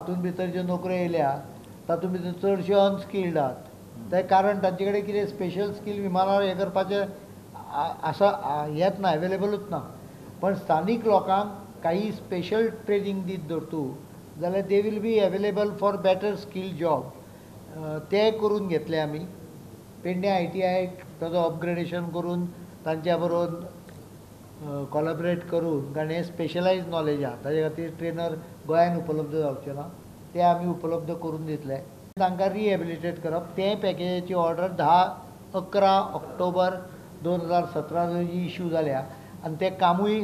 तातूंत भितर ज्यो नोकऱ्यो येयल्या तातूंत भितर चडश्यो अनस्किल्ड आहात। तें कारण तांचे कडेन कितें स्पेशल स्कील विमानार हें करपाचें आसा हेंच ना, अवेलेबलूच ना। पण स्थानीक लोकांक काही स्पेशल ट्रेनिंग दीत जर तूं जाल्यार they will be available for better skill job. ते करून घेतले आमी। पेडण्या ITIक ताचो अपग्रेडेशन करून तांच्या बरोबर कोलॅबरेट करून, कारण हें स्पेशलायज नॉलेज आहा, ताचे खातीर ट्रेनर गोंयांत उपलब्ध जावचे ना, ते आमी उपलब्ध करून दितले। तांकां रिहेबिलिटेट करप, ते पॅकेजीची ऑर्डर 10-11 ऑक्टोबर 2017 रोजी इश्यू जाल्या आनी तें कामूय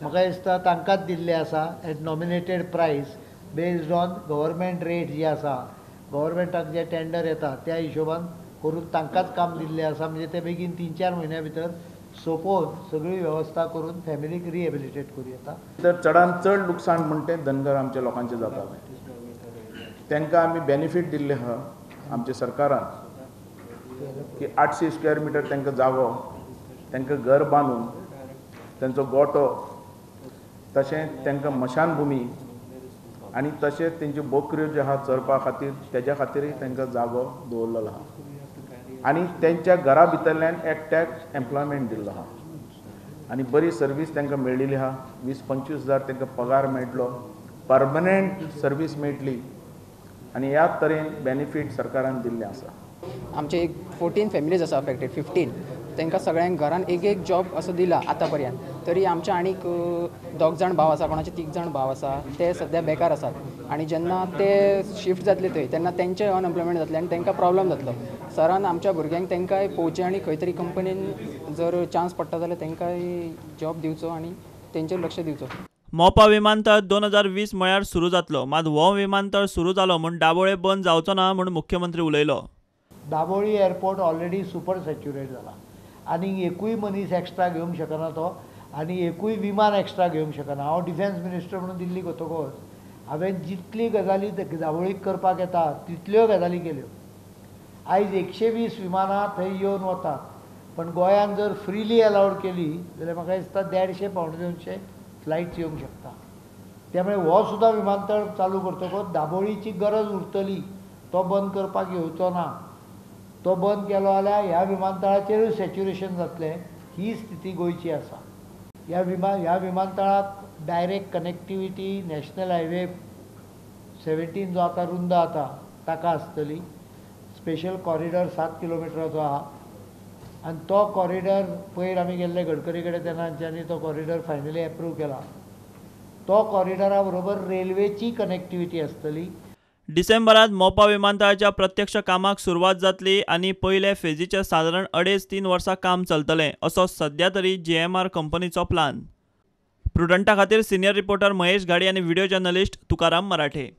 म्हाका दिसता तांकांच दिल्लें आसा एट नॉमिनेटेड प्रायस बेज्ड ऑन गव्हर्मेंट रेट जी आसा, गव्हर्मेंटाक जे टेंडर येता त्या हिशोबान करून तांकांच काम दिल्लें आसा। म्हणजे ते बेगीन 3-4 म्हयन्या भितर सोंपोवन सगळी वेवस्था करून फॅमिलीक रिहेबिलिटेट करूं येता। तर चडांत चड लुकसाण म्हणटे धनगर आमच्या लोकांचें जाता। तांकां आमी बेनिफीट दिल्ले आहा आमच्या सरकारान की 800 स्क्वेअर मिटर तांकां जागो, तांकां घर बांदून तांचो गोठो, तशेंच तांकां मशानभुमी आनी तशेंच तेंच्यो बकऱ्यो ज्यो आहा चरपा खातीर तेज्या खातीरय तांकां जागो दवरलेलो आहा आनी तेंच्या घरा भितरल्यान एकट्याक एम्प्लॉयमेंट दिल्लो आहा आनी बरी सर्वीस तांकां मेळिल्ली आहा। 20-25 हजार तांकां पगार मेळटलो, परमनंट सर्वीस मेळटली आनी ह्याच तरेन बेनिफीट सरकारान दिल्लें आसा। आमचे एक 14 फॅमिलीज आसा अफेक्टेड, 15 तांकां सगळ्यांक घरान एक जॉब असो दिला आतां पर्यंत। तरी आमचे आनीक 2 जाण भाव आसा, कोणाचे 3 जाण भाव आसा, ते सद्या बेकार आसात आनी जेन्ना ते शिफ्ट जातले थंय तेन्ना तेंचे अनएम्प्लॉयमेंट जातले आनी तांकां प्रॉब्लम जातलो। सरान आमच्या भुरग्यांक तांकांय पोवचें आनी खंय तरी कंपनीन जर चान्स पडटा जाल्यार तांकांय जॉब दिवचो आनी तेंचेर लक्ष दिवचो। मोपा विमानतळ 2020 म्हळ्यार सुरू जातलो, मात हो विमानतळ सुरू जालो म्हूण दाबोळे बंद जावचो ना म्हूण मुख्यमंत्री उलयलो। Dabolim airport already super saturate जाला आनी एकूय मनीस एक्स्ट्रा घेवंक शकना तो आनी एकूय विमान एक्स्ट्रा घेवंक शकना। हांव डिफेन्स मिनिस्टर म्हणून दिल्लीक वतकच हांवें जितली गजाली दाबोळीक करपाक येता तितल्यो गजाली केल्यो। आयज 120 विमानां थंय येवन वतात, पण गोंयांत जर फ्रीली अलावड केली जाल्यार म्हाका दिसता 150-200 फ्लायट्स येवंक शकता। त्यामुळे हो सुद्दां विमानतळ चालू करतकच दाबोळीची गरज उरतली, तो बंद करपाक येवचो ना। तो बंद केलो जाल्यार ह्या विमानतळाचेरूय सॅच्युरेशन जातलें, ही स्थिती गोंयची आसा। ह्या विमानतळाक डायरेक्ट कनेक्टिविटी नॅशनल हायवे 17 जो आतां रुंद आसा ताका आसतली। स्पेशल कॉरिडॉर 7 किलोमिटराचो आहा आनी तो कॉरिडॉर पयर आमी गेल्ले गडकरी कडेन तेन्ना तांच्यांनी तो कॉरिडॉर फायनली एप्रूव केला। तो कॉरिडॉरा बरोबर रेल्वेची कनेक्टिविटी आसतली। डिसेंबरांत मोपा विमानतळाच्या प्रत्यक्ष कामाक सुरवात जातली आनी पयले फेजीचें सादारण 2.5-3 वर्सां काम चलतलें असो सद्या तरी GMR कंपनीचो प्लान। प्रुडंटा खातीर सिनियर रिपोर्टर महेश गाडी आनी व्हिडिओ जर्नलिस्ट तुकाराम मराठे।